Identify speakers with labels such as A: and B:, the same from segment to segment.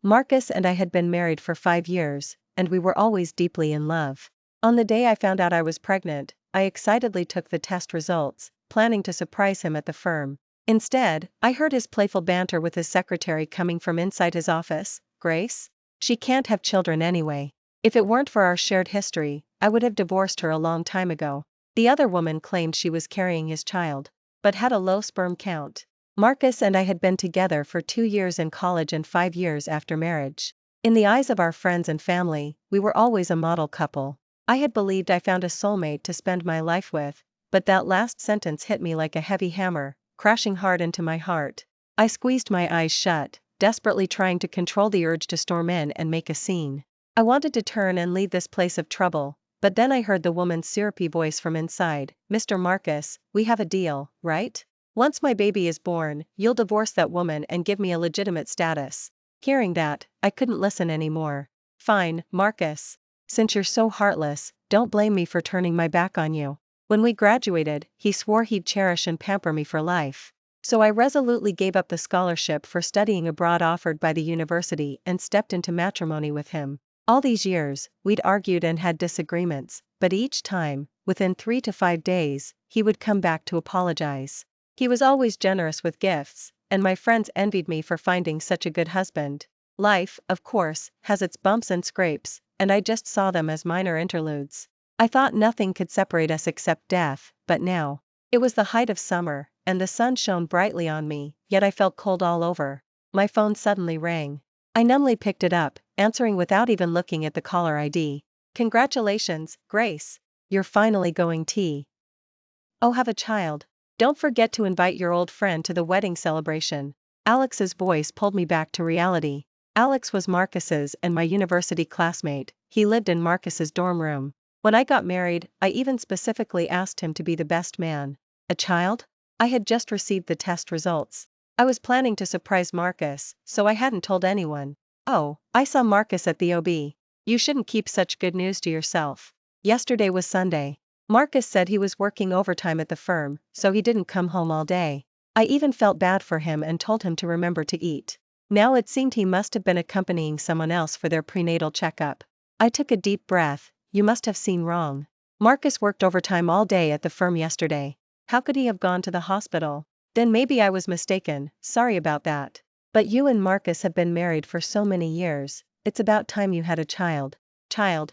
A: Marcus and I had been married for 5 years, and we were always deeply in love. On the day I found out I was pregnant, I excitedly took the test results, planning to surprise him at the firm. Instead, I heard his playful banter with his secretary coming from inside his office. Grace? She can't have children anyway. If it weren't for our shared history, I would have divorced her a long time ago. The other woman claimed she was carrying his child, but had a low sperm count. Marcus and I had been together for 2 years in college and 5 years after marriage. In the eyes of our friends and family, we were always a model couple. I had believed I found a soulmate to spend my life with, but that last sentence hit me like a heavy hammer, crashing hard into my heart. I squeezed my eyes shut, desperately trying to control the urge to storm in and make a scene. I wanted to turn and leave this place of trouble, but then I heard the woman's syrupy voice from inside. Mr. Marcus, we have a deal, right? Once my baby is born, you'll divorce that woman and give me a legitimate status. Hearing that, I couldn't listen anymore. Fine, Marcus. Since you're so heartless, don't blame me for turning my back on you. When we graduated, he swore he'd cherish and pamper me for life. So I resolutely gave up the scholarship for studying abroad offered by the university and stepped into matrimony with him. All these years, we'd argued and had disagreements, but each time, within 3 to 5 days, he would come back to apologize. He was always generous with gifts, and my friends envied me for finding such a good husband. Life, of course, has its bumps and scrapes, and I just saw them as minor interludes. I thought nothing could separate us except death, but now. It was the height of summer, and the sun shone brightly on me, yet I felt cold all over. My phone suddenly rang. I numbly picked it up, answering without even looking at the caller ID. Congratulations, Grace. You're finally going T. Oh, have a child. Don't forget to invite your old friend to the wedding celebration. Alex's voice pulled me back to reality. Alex was Marcus's and my university classmate. He lived in Marcus's dorm room. When I got married, I even specifically asked him to be the best man. A child? I had just received the test results. I was planning to surprise Marcus, so I hadn't told anyone. Oh, I saw Marcus at the OB. You shouldn't keep such good news to yourself. Yesterday was Sunday. Marcus said he was working overtime at the firm, so he didn't come home all day. I even felt bad for him and told him to remember to eat. Now it seemed he must have been accompanying someone else for their prenatal checkup. I took a deep breath. You must have seen wrong. Marcus worked overtime all day at the firm yesterday. How could he have gone to the hospital? Then maybe I was mistaken, sorry about that. But you and Marcus have been married for so many years, it's about time you had a child. Child.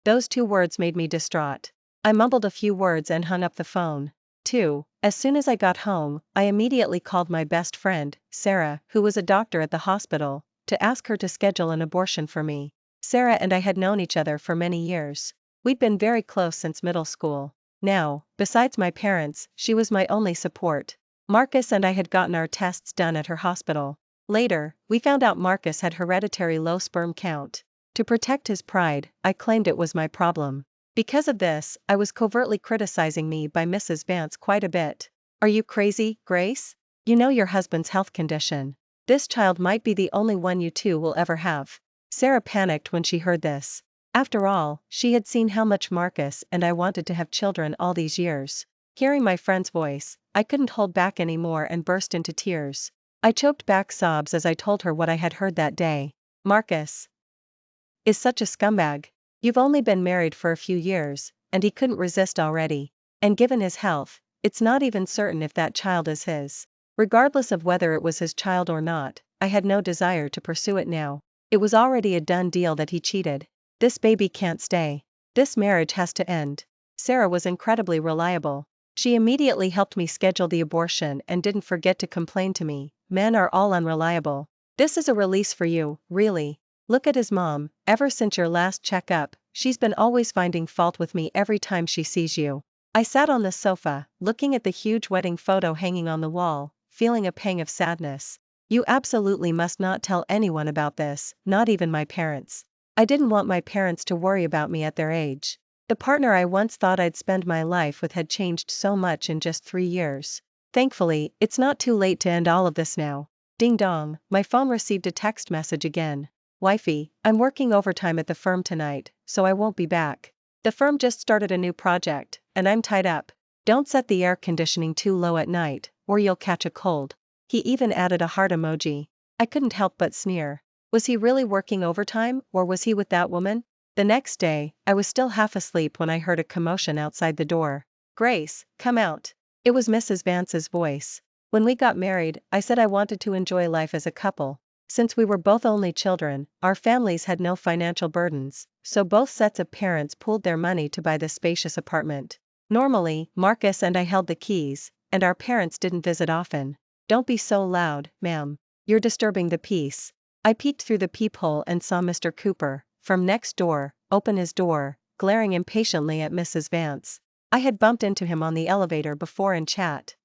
A: Those 2 words made me distraught. I mumbled a few words and hung up the phone. 2. As soon as I got home, I immediately called my best friend, Sarah, who was a doctor at the hospital, to ask her to schedule an abortion for me. Sarah and I had known each other for many years. We'd been very close since middle school. Now, besides my parents, she was my only support. Marcus and I had gotten our tests done at her hospital. Later, we found out Marcus had hereditary low sperm count. To protect his pride, I claimed it was my problem. Because of this, I was covertly criticizing me by Mrs. Vance quite a bit. Are you crazy, Grace? You know your husband's health condition. This child might be the only one you two will ever have. Sarah panicked when she heard this. After all, she had seen how much Marcus and I wanted to have children all these years. Hearing my friend's voice, I couldn't hold back anymore and burst into tears. I choked back sobs as I told her what I had heard that day. Marcus is such a scumbag. You've only been married for a few years, and he couldn't resist already. And given his health, it's not even certain if that child is his. Regardless of whether it was his child or not, I had no desire to pursue it now. It was already a done deal that he cheated. This baby can't stay. This marriage has to end. Sarah was incredibly reliable. She immediately helped me schedule the abortion and didn't forget to complain to me. Men are all unreliable. This is a release for you, really. Look at his mom. Ever since your last checkup, she's been always finding fault with me every time she sees you. I sat on the sofa, looking at the huge wedding photo hanging on the wall, feeling a pang of sadness. You absolutely must not tell anyone about this, not even my parents. I didn't want my parents to worry about me at their age. The partner I once thought I'd spend my life with had changed so much in just 3 years. Thankfully, it's not too late to end all of this now. Ding dong, my phone received a text message again. Wifey, I'm working overtime at the firm tonight, so I won't be back. The firm just started a new project, and I'm tied up. Don't set the air conditioning too low at night, or you'll catch a cold. He even added a heart emoji. I couldn't help but sneer. Was he really working overtime, or was he with that woman? The next day, I was still half asleep when I heard a commotion outside the door. Grace, come out. It was Mrs. Vance's voice. When we got married, I said I wanted to enjoy life as a couple. Since we were both only children, our families had no financial burdens, so both sets of parents pooled their money to buy this spacious apartment. Normally, Marcus and I held the keys, and our parents didn't visit often. Don't be so loud, ma'am. You're disturbing the peace. I peeked through the peephole and saw Mr. Cooper, from next door, open his door, glaring impatiently at Mrs. Vance. I had bumped into him on the elevator before in chat.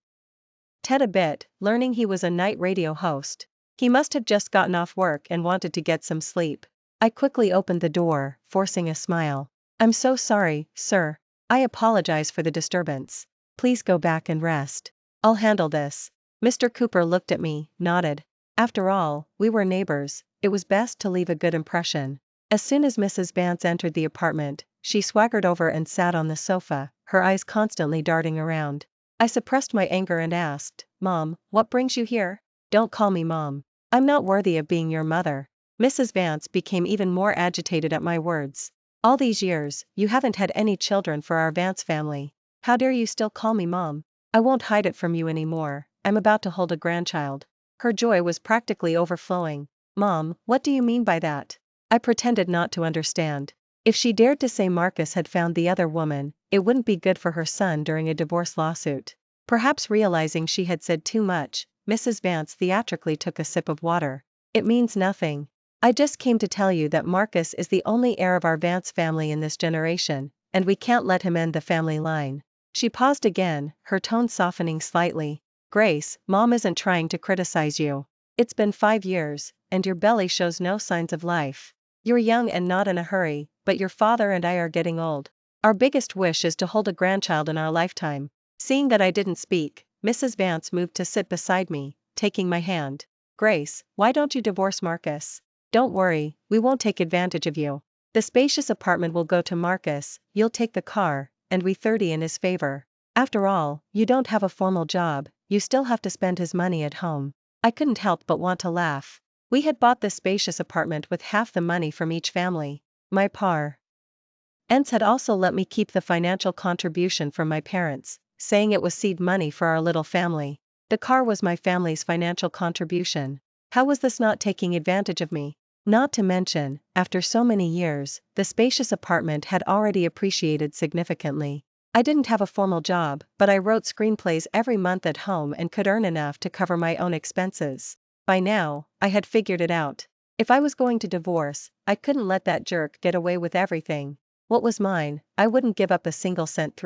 A: Ted a bit, learning he was a night radio host. He must have just gotten off work and wanted to get some sleep. I quickly opened the door, forcing a smile. I'm so sorry, sir. I apologize for the disturbance. Please go back and rest. I'll handle this. Mr. Cooper looked at me, nodded. After all, we were neighbors, it was best to leave a good impression. As soon as Mrs. Vance entered the apartment, she swaggered over and sat on the sofa, her eyes constantly darting around. I suppressed my anger and asked, Mom, what brings you here? Don't call me Mom. I'm not worthy of being your mother. Mrs. Vance became even more agitated at my words. All these years, you haven't had any children for our Vance family. How dare you still call me Mom? I won't hide it from you anymore, I'm about to hold a grandchild. Her joy was practically overflowing. Mom, what do you mean by that? I pretended not to understand. If she dared to say Marcus had found the other woman, it wouldn't be good for her son during a divorce lawsuit. Perhaps realizing she had said too much, Mrs. Vance theatrically took a sip of water. It means nothing. I just came to tell you that Marcus is the only heir of our Vance family in this generation, and we can't let him end the family line. She paused again, her tone softening slightly. Grace, Mom isn't trying to criticize you. It's been 5 years, and your belly shows no signs of life. You're young and not in a hurry, but your father and I are getting old. Our biggest wish is to hold a grandchild in our lifetime. Seeing that I didn't speak, Mrs. Vance moved to sit beside me, taking my hand. Grace, why don't you divorce Marcus? Don't worry, we won't take advantage of you. The spacious apartment will go to Marcus, you'll take the car, and we 30 in his favor. After all, you don't have a formal job, you still have to spend his money at home. I couldn't help but want to laugh. We had bought this spacious apartment with half the money from each family. My parents had also let me keep the financial contribution from my parents, saying it was seed money for our little family. The car was my family's financial contribution. How was this not taking advantage of me? Not to mention, after so many years, the spacious apartment had already appreciated significantly. I didn't have a formal job, but I wrote screenplays every month at home and could earn enough to cover my own expenses. By now, I had figured it out. If I was going to divorce, I couldn't let that jerk get away with everything. What was mine, I wouldn't give up a single cent.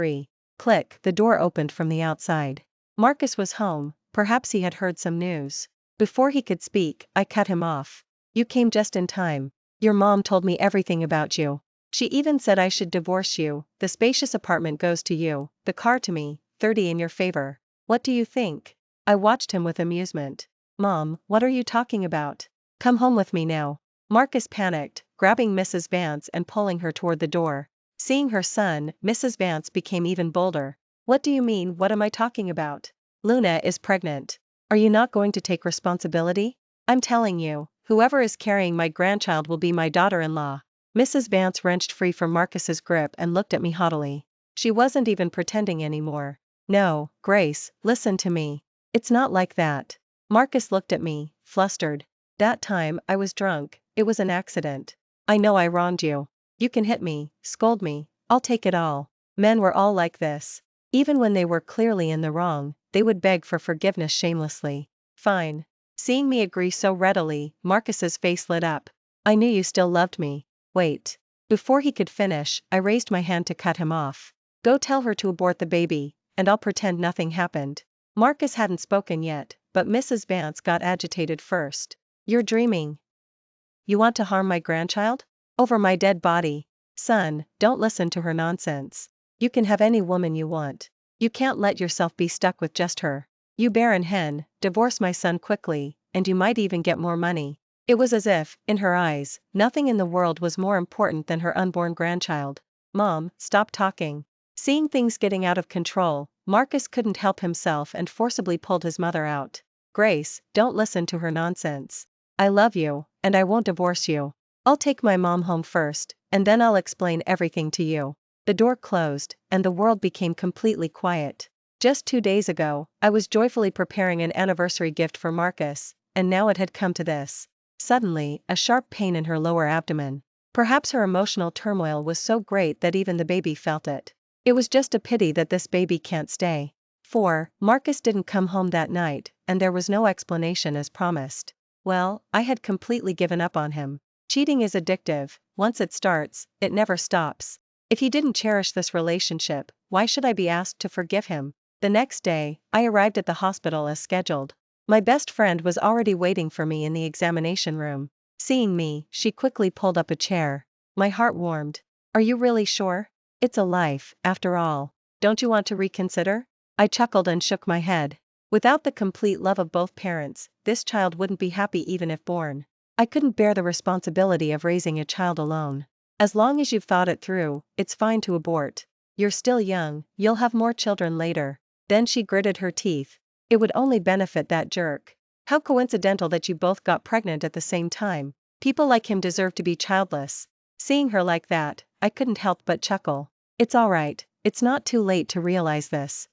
A: Click, the door opened from the outside. Marcus was home, perhaps he had heard some news. Before he could speak, I cut him off. You came just in time. Your mom told me everything about you. She even said I should divorce you. The spacious apartment goes to you, the car to me, 30 in your favor. What do you think? I watched him with amusement. Mom, what are you talking about? Come home with me now. Marcus panicked, grabbing Mrs. Vance and pulling her toward the door. Seeing her son, Mrs. Vance became even bolder. What do you mean, what am I talking about? Luna is pregnant. Are you not going to take responsibility? I'm telling you, whoever is carrying my grandchild will be my daughter-in-law. Mrs. Vance wrenched free from Marcus's grip and looked at me haughtily. She wasn't even pretending anymore. No, Grace, listen to me. It's not like that. Marcus looked at me, flustered. That time, I was drunk, it was an accident. I know I wronged you. You can hit me, scold me, I'll take it all. Men were all like this. Even when they were clearly in the wrong, they would beg for forgiveness shamelessly. Fine. Seeing me agree so readily, Marcus's face lit up. I knew you still loved me. Wait. Before he could finish, I raised my hand to cut him off. Go tell her to abort the baby, and I'll pretend nothing happened. Marcus hadn't spoken yet, but Mrs. Vance got agitated first. You're dreaming. You want to harm my grandchild? Over my dead body. Son, don't listen to her nonsense. You can have any woman you want. You can't let yourself be stuck with just her. You barren hen, divorce my son quickly, and you might even get more money. It was as if, in her eyes, nothing in the world was more important than her unborn grandchild. Mom, stop talking. Seeing things getting out of control, Marcus couldn't help himself and forcibly pulled his mother out. Grace, don't listen to her nonsense. I love you, and I won't divorce you. I'll take my mom home first, and then I'll explain everything to you. The door closed, and the world became completely quiet. Just 2 days ago, I was joyfully preparing an anniversary gift for Marcus, and now it had come to this. Suddenly, a sharp pain in her lower abdomen. Perhaps her emotional turmoil was so great that even the baby felt it. It was just a pity that this baby can't stay. 4. Marcus didn't come home that night, and there was no explanation as promised. Well, I had completely given up on him. Cheating is addictive. Once it starts, it never stops. If he didn't cherish this relationship, why should I be asked to forgive him? The next day, I arrived at the hospital as scheduled. My best friend was already waiting for me in the examination room. Seeing me, she quickly pulled up a chair. My heart warmed. Are you really sure? It's a life, after all. Don't you want to reconsider? I chuckled and shook my head. Without the complete love of both parents, this child wouldn't be happy even if born. I couldn't bear the responsibility of raising a child alone. As long as you've thought it through, it's fine to abort. You're still young, you'll have more children later. Then she gritted her teeth. It would only benefit that jerk. How coincidental that you both got pregnant at the same time. People like him deserve to be childless. Seeing her like that, I couldn't help but chuckle. It's alright, it's not too late to realize this.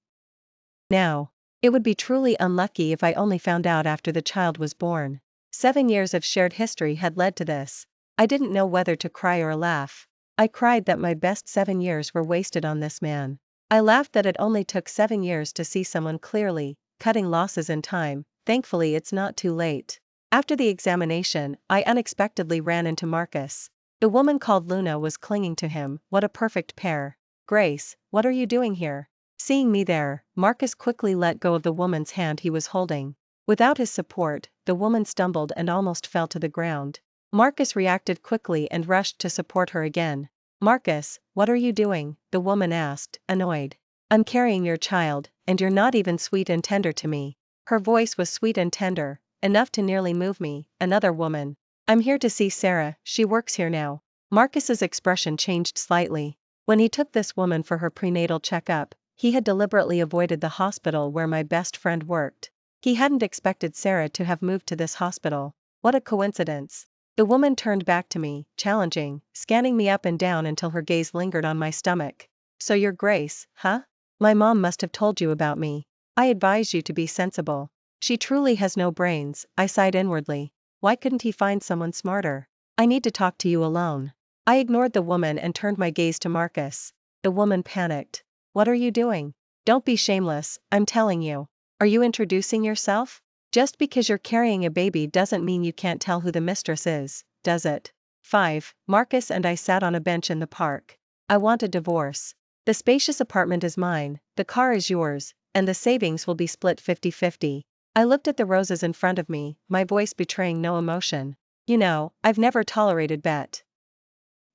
A: Now, it would be truly unlucky if I only found out after the child was born. 7 years of shared history had led to this. I didn't know whether to cry or laugh. I cried that my best 7 years were wasted on this man. I laughed that it only took 7 years to see someone clearly, cutting losses in time. Thankfully it's not too late. After the examination, I unexpectedly ran into Marcus. The woman called Luna was clinging to him. What a perfect pair. Grace, what are you doing here? Seeing me there, Marcus quickly let go of the woman's hand he was holding. Without his support, the woman stumbled and almost fell to the ground. Marcus reacted quickly and rushed to support her again. Marcus, what are you doing? The woman asked, annoyed. I'm carrying your child, and you're not even sweet and tender to me. Her voice was sweet and tender, enough to nearly move me. Another woman. I'm here to see Sarah, she works here now. Marcus's expression changed slightly. When he took this woman for her prenatal checkup, he had deliberately avoided the hospital where my best friend worked. He hadn't expected Sarah to have moved to this hospital. What a coincidence. The woman turned back to me, challenging, scanning me up and down until her gaze lingered on my stomach. So you're Grace, huh? My mom must have told you about me. I advise you to be sensible. She truly has no brains, I sighed inwardly. Why couldn't he find someone smarter? I need to talk to you alone. I ignored the woman and turned my gaze to Marcus. The woman panicked. What are you doing? Don't be shameless, I'm telling you. Are you introducing yourself? Just because you're carrying a baby doesn't mean you can't tell who the mistress is, does it? 5. Marcus and I sat on a bench in the park. I want a divorce. The spacious apartment is mine, the car is yours, and the savings will be split 50-50. I looked at the roses in front of me, my voice betraying no emotion. You know, I've never tolerated bet.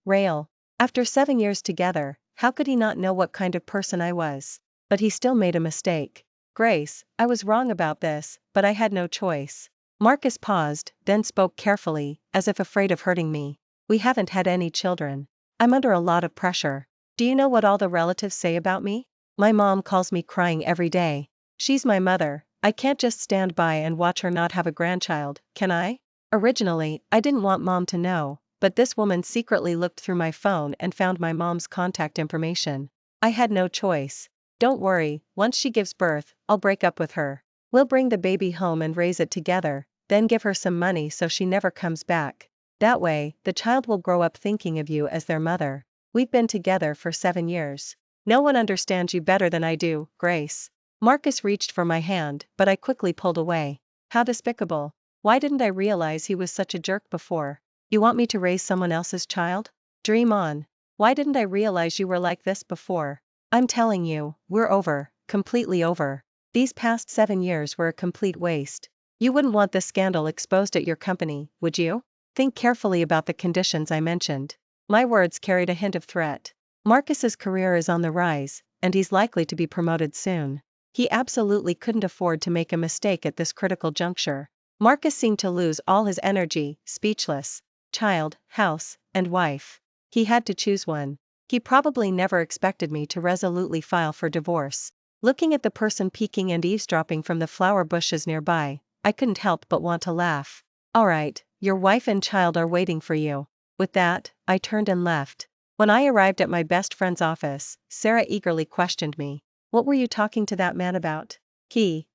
A: Rail. After 7 years together, how could he not know what kind of person I was? But he still made a mistake. Grace, I was wrong about this, but I had no choice. Marcus paused, then spoke carefully, as if afraid of hurting me. We haven't had any children. I'm under a lot of pressure. Do you know what all the relatives say about me? My mom calls me crying every day. She's my mother. I can't just stand by and watch her not have a grandchild, can I? Originally, I didn't want mom to know, but this woman secretly looked through my phone and found my mom's contact information. I had no choice. Don't worry, once she gives birth, I'll break up with her. We'll bring the baby home and raise it together, then give her some money so she never comes back. That way, the child will grow up thinking of you as their mother. We've been together for 7 years. No one understands you better than I do, Grace. Marcus reached for my hand, but I quickly pulled away. How despicable. Why didn't I realize he was such a jerk before? You want me to raise someone else's child? Dream on. Why didn't I realize you were like this before? I'm telling you, we're over, completely over. These past 7 years were a complete waste. You wouldn't want this scandal exposed at your company, would you? Think carefully about the conditions I mentioned. My words carried a hint of threat. Marcus's career is on the rise, and he's likely to be promoted soon. He absolutely couldn't afford to make a mistake at this critical juncture. Marcus seemed to lose all his energy, speechless. Child, house, and wife. He had to choose one. He probably never expected me to resolutely file for divorce. Looking at the person peeking and eavesdropping from the flower bushes nearby, I couldn't help but want to laugh. Alright, your wife and child are waiting for you. With that, I turned and left. When I arrived at my best friend's office, Sarah eagerly questioned me. What were you talking to that man about? He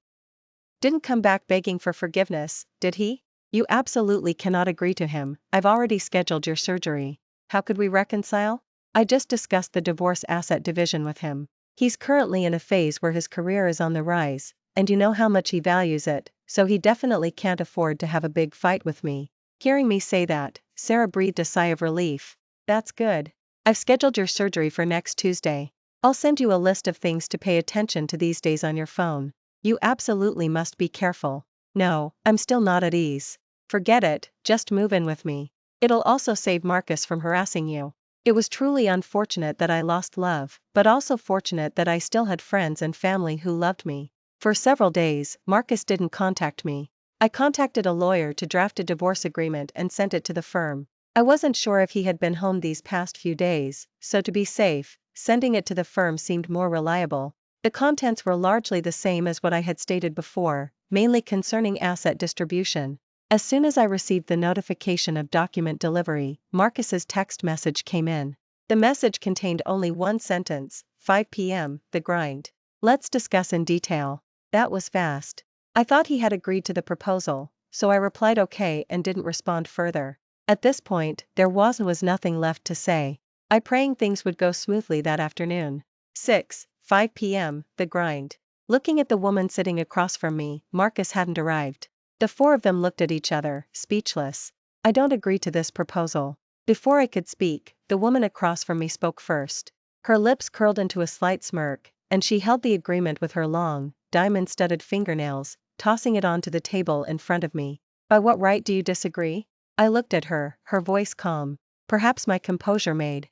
A: didn't come back begging for forgiveness, did he? You absolutely cannot agree to him. I've already scheduled your surgery. How could we reconcile? I just discussed the divorce asset division with him. He's currently in a phase where his career is on the rise, and you know how much he values it, so he definitely can't afford to have a big fight with me. Hearing me say that, Sarah breathed a sigh of relief. That's good. I've scheduled your surgery for next Tuesday. I'll send you a list of things to pay attention to these days on your phone. You absolutely must be careful. No, I'm still not at ease. Forget it, just move in with me. It'll also save Marcus from harassing you. It was truly unfortunate that I lost love, but also fortunate that I still had friends and family who loved me. For several days, Marcus didn't contact me. I contacted a lawyer to draft a divorce agreement and sent it to the firm. I wasn't sure if he had been home these past few days, so to be safe, sending it to the firm seemed more reliable. The contents were largely the same as what I had stated before, mainly concerning asset distribution. As soon as I received the notification of document delivery, Marcus's text message came in. The message contained only one sentence: 5 p.m., the grind. Let's discuss in detail. That was fast. I thought he had agreed to the proposal, so I replied okay and didn't respond further. At this point, there was nothing left to say. I praying things would go smoothly that afternoon. 5 p.m., the grind. Looking at the woman sitting across from me, Marcus hadn't arrived. The four of them looked at each other, speechless. I don't agree to this proposal. Before I could speak, the woman across from me spoke first. Her lips curled into a slight smirk, and she held the agreement with her long, diamond-studded fingernails, tossing it onto the table in front of me. By what right do you disagree? I looked at her, her voice calm. Perhaps my composure made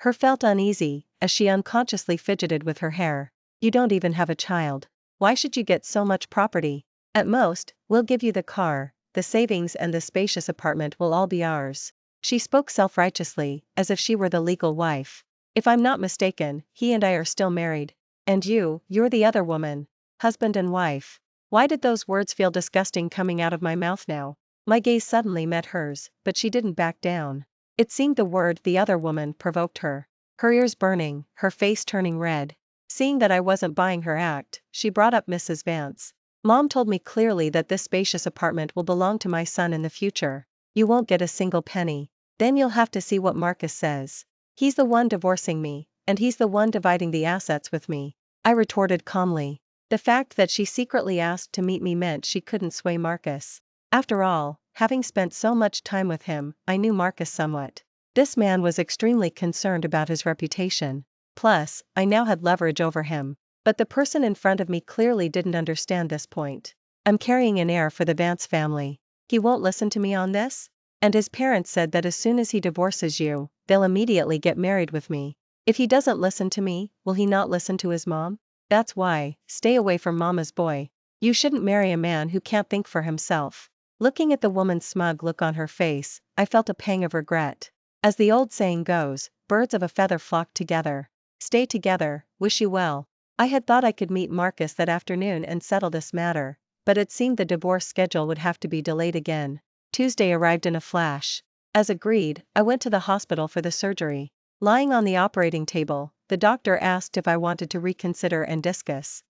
A: her felt uneasy, as she unconsciously fidgeted with her hair. You don't even have a child. Why should you get so much property? At most, we'll give you the car, the savings and the spacious apartment will all be ours. She spoke self-righteously, as if she were the legal wife. If I'm not mistaken, he and I are still married. And you're the other woman. Husband and wife. Why did those words feel disgusting coming out of my mouth now? My gaze suddenly met hers, but she didn't back down. It seemed the word "the other woman" provoked her. Her ears burning, her face turning red. Seeing that I wasn't buying her act, she brought up Mrs. Vance. Mom told me clearly that this spacious apartment will belong to my son in the future. You won't get a single penny. Then you'll have to see what Marcus says. He's the one divorcing me, and he's the one dividing the assets with me. I retorted calmly. The fact that she secretly asked to meet me meant she couldn't sway Marcus. After all, having spent so much time with him, I knew Marcus somewhat. This man was extremely concerned about his reputation. Plus, I now had leverage over him. But the person in front of me clearly didn't understand this point. I'm carrying an heir for the Vance family. He won't listen to me on this? And his parents said that as soon as he divorces you, they'll immediately get married with me. If he doesn't listen to me, will he not listen to his mom? That's why, stay away from mama's boy. You shouldn't marry a man who can't think for himself. Looking at the woman's smug look on her face, I felt a pang of regret. As the old saying goes, birds of a feather flock together. Stay together, wish you well. I had thought I could meet Marcus that afternoon and settle this matter, but it seemed the divorce schedule would have to be delayed again. Tuesday arrived in a flash. As agreed, I went to the hospital for the surgery. Lying on the operating table, the doctor asked if I wanted to reconsider and discuss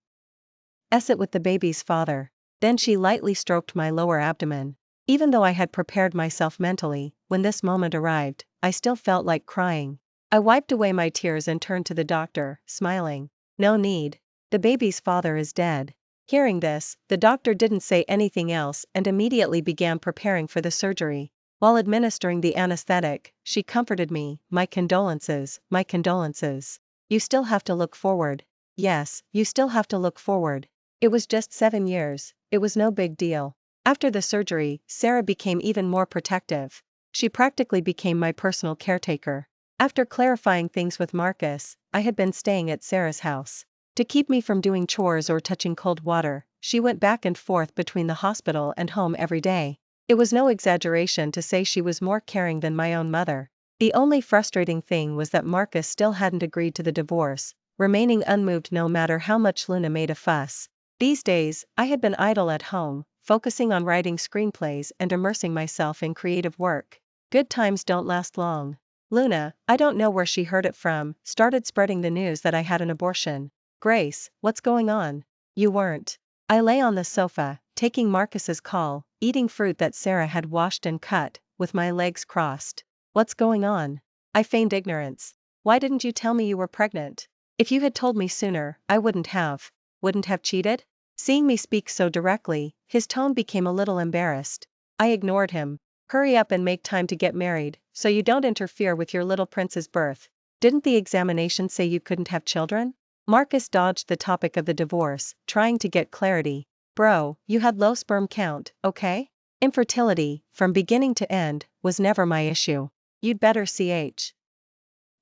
A: it with the baby's father. Then she lightly stroked my lower abdomen. Even though I had prepared myself mentally, when this moment arrived, I still felt like crying. I wiped away my tears and turned to the doctor, smiling. No need. The baby's father is dead. Hearing this, the doctor didn't say anything else and immediately began preparing for the surgery. While administering the anesthetic, she comforted me. My condolences, my condolences. You still have to look forward. Yes, you still have to look forward. It was just 7 years, it was no big deal. After the surgery, Sarah became even more protective. She practically became my personal caretaker. After clarifying things with Marcus, I had been staying at Sarah's house. To keep me from doing chores or touching cold water, she went back and forth between the hospital and home every day. It was no exaggeration to say she was more caring than my own mother. The only frustrating thing was that Marcus still hadn't agreed to the divorce, remaining unmoved no matter how much Luna made a fuss. These days, I had been idle at home, focusing on writing screenplays and immersing myself in creative work. Good times don't last long. Luna, I don't know where she heard it from, started spreading the news that I had an abortion. Grace, what's going on? You weren't. I lay on the sofa, taking Marcus's call, eating fruit that Sarah had washed and cut, with my legs crossed. What's going on? I feigned ignorance. Why didn't you tell me you were pregnant? If you had told me sooner, I wouldn't have. Wouldn't have cheated? Seeing me speak so directly, his tone became a little embarrassed. I ignored him. Hurry up and make time to get married, so you don't interfere with your little prince's birth. Didn't the examination say you couldn't have children? Marcus dodged the topic of the divorce, trying to get clarity. Bro, you had low sperm count, okay? Infertility, from beginning to end, was never my issue. You'd better ch.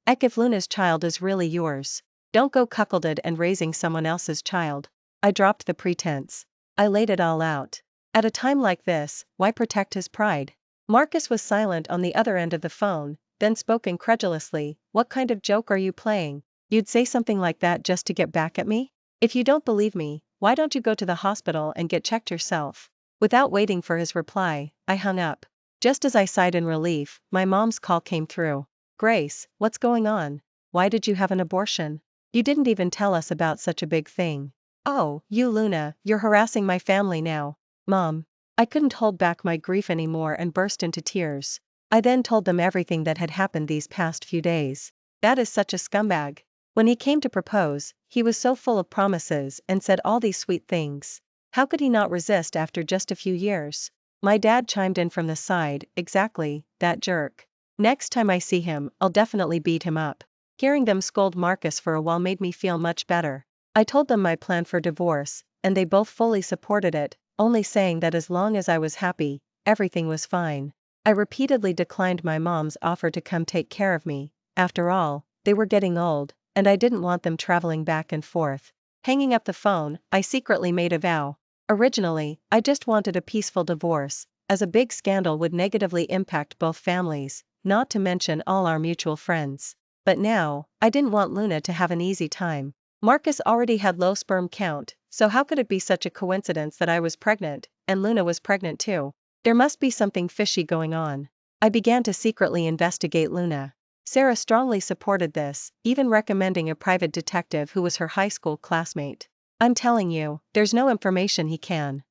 A: Eck if Luna's child is really yours. Don't go cuckolded and raising someone else's child. I dropped the pretense. I laid it all out. At a time like this, why protect his pride? Marcus was silent on the other end of the phone, then spoke incredulously. What kind of joke are you playing? You'd say something like that just to get back at me? If you don't believe me, why don't you go to the hospital and get checked yourself? Without waiting for his reply, I hung up. Just as I sighed in relief, my mom's call came through. Grace, what's going on? Why did you have an abortion? You didn't even tell us about such a big thing. Oh, you Luna, you're harassing my family now. Mom. I couldn't hold back my grief anymore and burst into tears. I then told them everything that had happened these past few days. That is such a scumbag. When he came to propose, he was so full of promises and said all these sweet things. How could he not resist after just a few years? My dad chimed in from the side, exactly, that jerk. Next time I see him, I'll definitely beat him up. Hearing them scold Marcus for a while made me feel much better. I told them my plan for divorce, and they both fully supported it, only saying that as long as I was happy, everything was fine. I repeatedly declined my mom's offer to come take care of me. After all, they were getting old, and I didn't want them traveling back and forth. Hanging up the phone, I secretly made a vow. Originally, I just wanted a peaceful divorce, as a big scandal would negatively impact both families, not to mention all our mutual friends. But now, I didn't want Luna to have an easy time. Marcus already had low sperm count, so how could it be such a coincidence that I was pregnant, and Luna was pregnant too? There must be something fishy going on. I began to secretly investigate Luna. Sarah strongly supported this, even recommending a private detective who was her high school classmate. I'm telling you, there's no information he can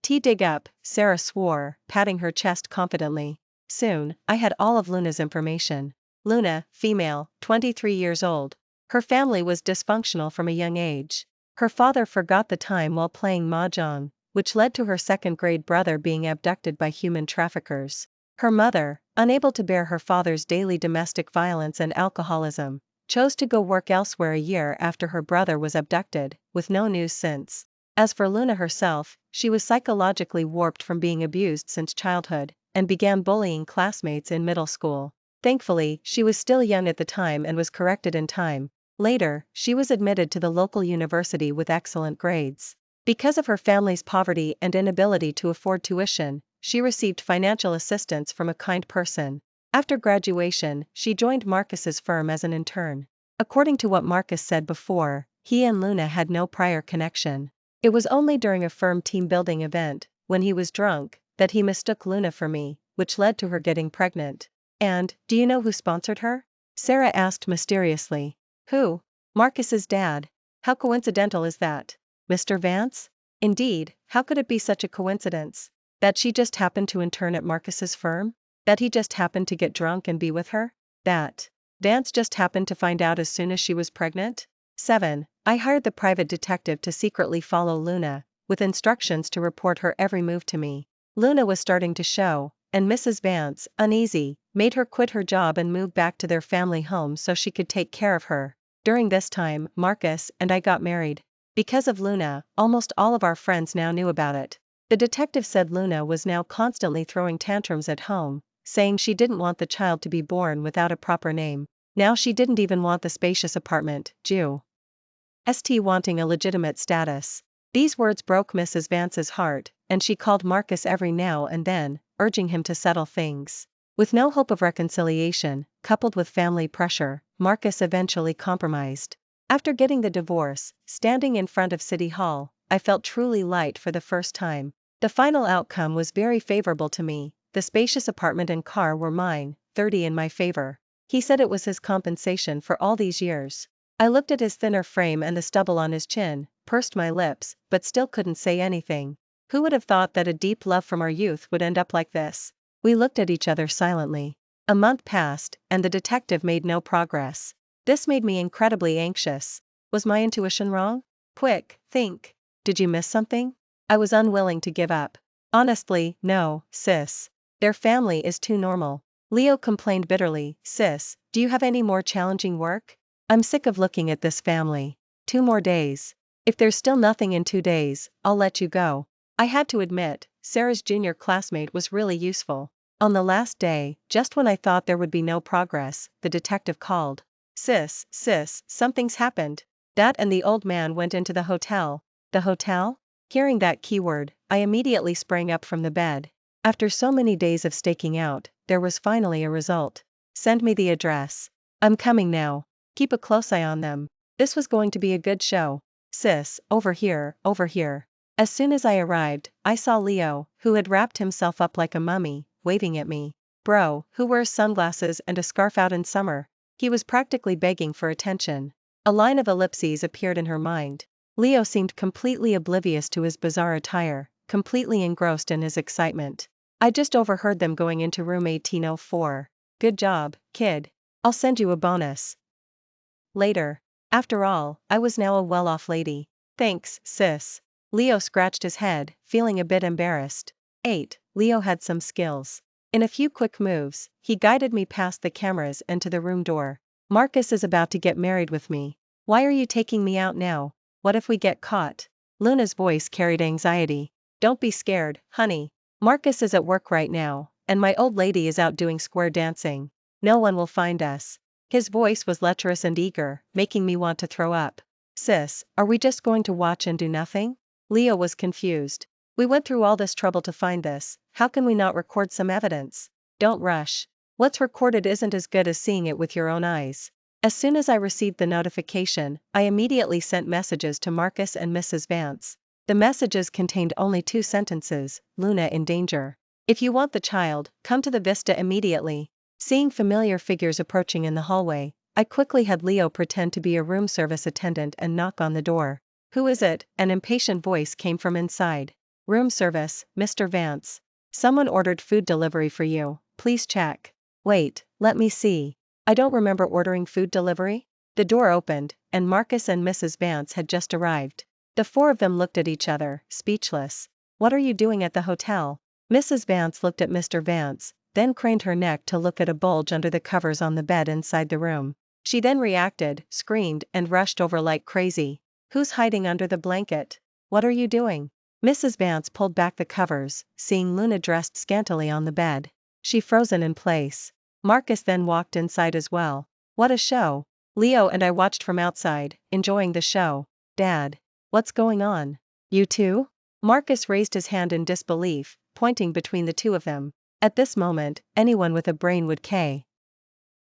A: dig up, Sarah swore, patting her chest confidently. Soon, I had all of Luna's information. Luna, female, 23 years old. Her family was dysfunctional from a young age. Her father forgot the time while playing mahjong, which led to her second-grade brother being abducted by human traffickers. Her mother, unable to bear her father's daily domestic violence and alcoholism, chose to go work elsewhere a year after her brother was abducted, with no news since. As for Luna herself, she was psychologically warped from being abused since childhood, and began bullying classmates in middle school. Thankfully, she was still young at the time and was corrected in time. Later, she was admitted to the local university with excellent grades. Because of her family's poverty and inability to afford tuition, she received financial assistance from a kind person. After graduation, she joined Marcus's firm as an intern. According to what Marcus said before, he and Luna had no prior connection. It was only during a firm team-building event, when he was drunk, that he mistook Luna for me, which led to her getting pregnant. And, do you know who sponsored her? Sarah asked mysteriously. Who? Marcus's dad. How coincidental is that? Mr. Vance? Indeed, how could it be such a coincidence? That she just happened to intern at Marcus's firm? That he just happened to get drunk and be with her? That Vance just happened to find out as soon as she was pregnant? 7. I hired the private detective to secretly follow Luna, with instructions to report her every move to me. Luna was starting to show, and Mrs. Vance, uneasy, made her quit her job and move back to their family home so she could take care of her. During this time, Marcus and I got married. Because of Luna, almost all of our friends now knew about it. The detective said Luna was now constantly throwing tantrums at home, saying she didn't want the child to be born without a proper name. Now she didn't even want the spacious apartment, wanting a legitimate status. These words broke Mrs. Vance's heart, and she called Marcus every now and then, urging him to settle things. With no hope of reconciliation, coupled with family pressure, Marcus eventually compromised. After getting the divorce, standing in front of City Hall, I felt truly light for the first time. The final outcome was very favorable to me. The spacious apartment and car were mine, 30 in my favor. He said it was his compensation for all these years. I looked at his thinner frame and the stubble on his chin, pursed my lips, but still couldn't say anything. Who would have thought that a deep love from our youth would end up like this? We looked at each other silently. A month passed, and the detective made no progress. This made me incredibly anxious. Was my intuition wrong? Quick, think. Did you miss something? I was unwilling to give up. Honestly, no, sis. Their family is too normal. Leo complained bitterly. Sis, do you have any more challenging work? I'm sick of looking at this family. 2 more days. If there's still nothing in 2 days, I'll let you go. I had to admit, Sarah's junior classmate was really useful. On the last day, just when I thought there would be no progress, the detective called. Sis, something's happened. That and the old man went into the hotel. The hotel? Hearing that keyword, I immediately sprang up from the bed. After so many days of staking out, there was finally a result. Send me the address. I'm coming now. Keep a close eye on them. This was going to be a good show. Sis, over here, over here. As soon as I arrived, I saw Leo, who had wrapped himself up like a mummy, waving at me. Bro, who wears sunglasses and a scarf out in summer? He was practically begging for attention. A line of ellipses appeared in her mind. Leo seemed completely oblivious to his bizarre attire, completely engrossed in his excitement. I just overheard them going into room 1804. Good job, kid. I'll send you a bonus later. After all, I was now a well-off lady. Thanks, sis. Leo scratched his head, feeling a bit embarrassed. 8. Leo had some skills. In a few quick moves, he guided me past the cameras and to the room door. Marcus is about to get married with me. Why are you taking me out now? What if we get caught? Luna's voice carried anxiety. Don't be scared, honey. Marcus is at work right now, and my old lady is out doing square dancing. No one will find us. His voice was lecherous and eager, making me want to throw up. Sis, are we just going to watch and do nothing? Leo was confused. We went through all this trouble to find this, how can we not record some evidence? Don't rush. What's recorded isn't as good as seeing it with your own eyes. As soon as I received the notification, I immediately sent messages to Marcus and Mrs. Vance. The messages contained only 2 sentences, Luna in danger. If you want the child, come to the Vista immediately. Seeing familiar figures approaching in the hallway, I quickly had Leo pretend to be a room service attendant and knock on the door. Who is it? An impatient voice came from inside. Room service, Mr. Vance. Someone ordered food delivery for you, please check. Wait, let me see. I don't remember ordering food delivery. The door opened, and Marcus and Mrs. Vance had just arrived. The 4 of them looked at each other, speechless. What are you doing at the hotel? Mrs. Vance looked at Mr. Vance, then craned her neck to look at a bulge under the covers on the bed inside the room. She then reacted, screamed, and rushed over like crazy. Who's hiding under the blanket? What are you doing? Mrs. Vance pulled back the covers, seeing Luna dressed scantily on the bed. She frozen in place. Marcus then walked inside as well. What a show. Leo and I watched from outside, enjoying the show. Dad. What's going on? You too? Marcus raised his hand in disbelief, pointing between the 2 of them. At this moment, anyone with a brain would K.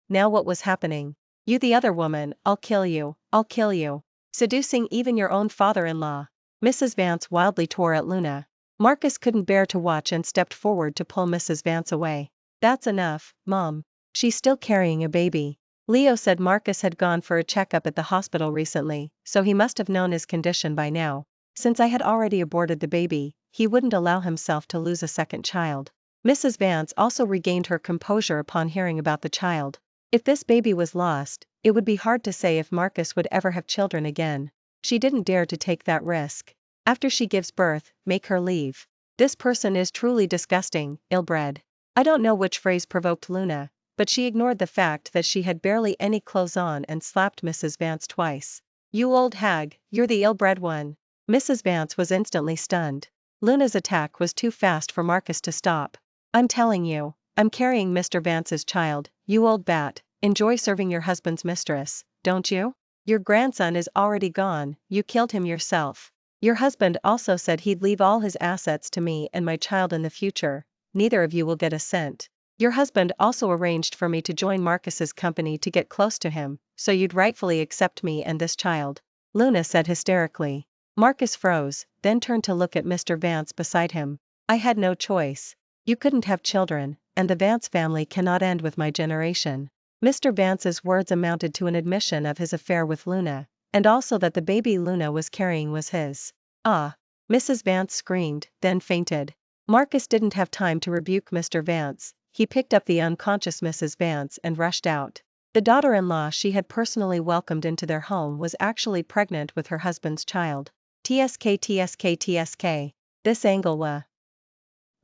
A: Now what was happening? You the other woman, I'll kill you, I'll kill you. Seducing even your own father-in-law. Mrs. Vance wildly tore at Luna. Marcus couldn't bear to watch and stepped forward to pull Mrs. Vance away. That's enough, Mom. She's still carrying a baby. Leo said Marcus had gone for a checkup at the hospital recently, so he must have known his condition by now. Since I had already aborted the baby, he wouldn't allow himself to lose a second child. Mrs. Vance also regained her composure upon hearing about the child. If this baby was lost, it would be hard to say if Marcus would ever have children again. She didn't dare to take that risk. After she gives birth, make her leave. This person is truly disgusting, ill-bred. I don't know which phrase provoked Luna, but she ignored the fact that she had barely any clothes on and slapped Mrs. Vance twice. You old hag, you're the ill-bred one. Mrs. Vance was instantly stunned. Luna's attack was too fast for Marcus to stop. I'm telling you, I'm carrying Mr. Vance's child, you old bat. Enjoy serving your husband's mistress, don't you? Your grandson is already gone, you killed him yourself. Your husband also said he'd leave all his assets to me and my child in the future. Neither of you will get a cent. Your husband also arranged for me to join Marcus's company to get close to him, so you'd rightfully accept me and this child. Luna said hysterically. Marcus froze, then turned to look at Mr. Vance beside him. I had no choice. You couldn't have children, and the Vance family cannot end with my generation. Mr. Vance's words amounted to an admission of his affair with Luna, and also that the baby Luna was carrying was his. Ah! Mrs. Vance screamed, then fainted. Marcus didn't have time to rebuke Mr. Vance. He picked up the unconscious Mrs. Vance and rushed out. The daughter-in-law she had personally welcomed into their home was actually pregnant with her husband's child. TSK. This angle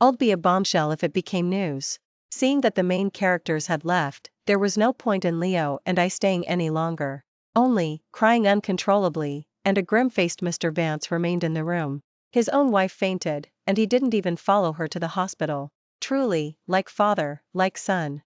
A: would be a bombshell if it became news. Seeing that the main characters had left, there was no point in Leo and I staying any longer. Only, crying uncontrollably, and a grim-faced Mr. Vance remained in the room. His own wife fainted, and he didn't even follow her to the hospital. Truly, like father, like son.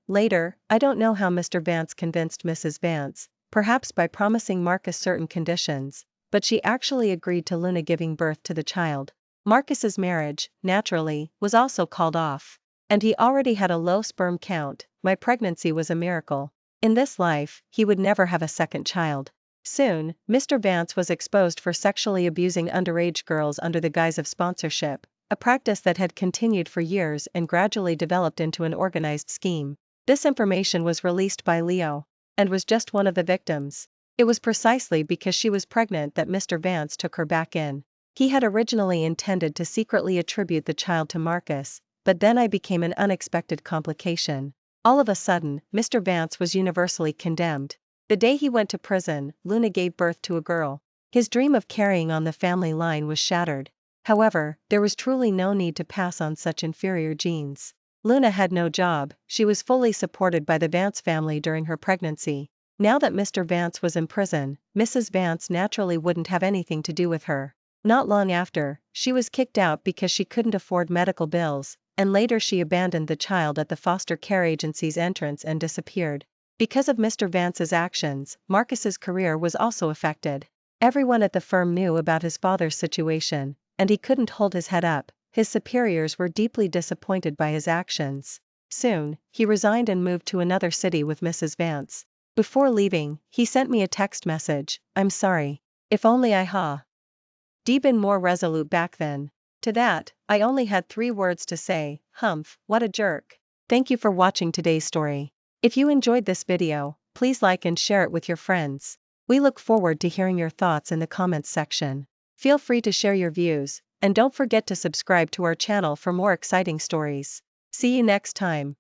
A: Later, I don't know how Mr. Vance convinced Mrs. Vance, perhaps by promising Marcus certain conditions, but she actually agreed to Luna giving birth to the child. Marcus's marriage, naturally, was also called off. And he already had a low sperm count. My pregnancy was a miracle. In this life, he would never have a second child. Soon, Mr. Vance was exposed for sexually abusing underage girls under the guise of sponsorship, a practice that had continued for years and gradually developed into an organized scheme. This information was released by Leo, and was just one of the victims. It was precisely because she was pregnant that Mr. Vance took her back in. He had originally intended to secretly attribute the child to Marcus, but then I became an unexpected complication. All of a sudden, Mr. Vance was universally condemned. The day he went to prison, Luna gave birth to a girl. His dream of carrying on the family line was shattered. However, there was truly no need to pass on such inferior genes. Luna had no job, she was fully supported by the Vance family during her pregnancy. Now that Mr. Vance was in prison, Mrs. Vance naturally wouldn't have anything to do with her. Not long after, she was kicked out because she couldn't afford medical bills, and later she abandoned the child at the foster care agency's entrance and disappeared. Because of Mr. Vance's actions, Marcus's career was also affected. Everyone at the firm knew about his father's situation, and he couldn't hold his head up. His superiors were deeply disappointed by his actions. Soon, he resigned and moved to another city with Mrs. Vance. Before leaving, he sent me a text message, "I'm sorry. If only I been more resolute back then." To that, I only had 3 words to say, "Humph, what a jerk." Thank you for watching today's story. If you enjoyed this video, please like and share it with your friends. We look forward to hearing your thoughts in the comments section. Feel free to share your views, and don't forget to subscribe to our channel for more exciting stories. See you next time.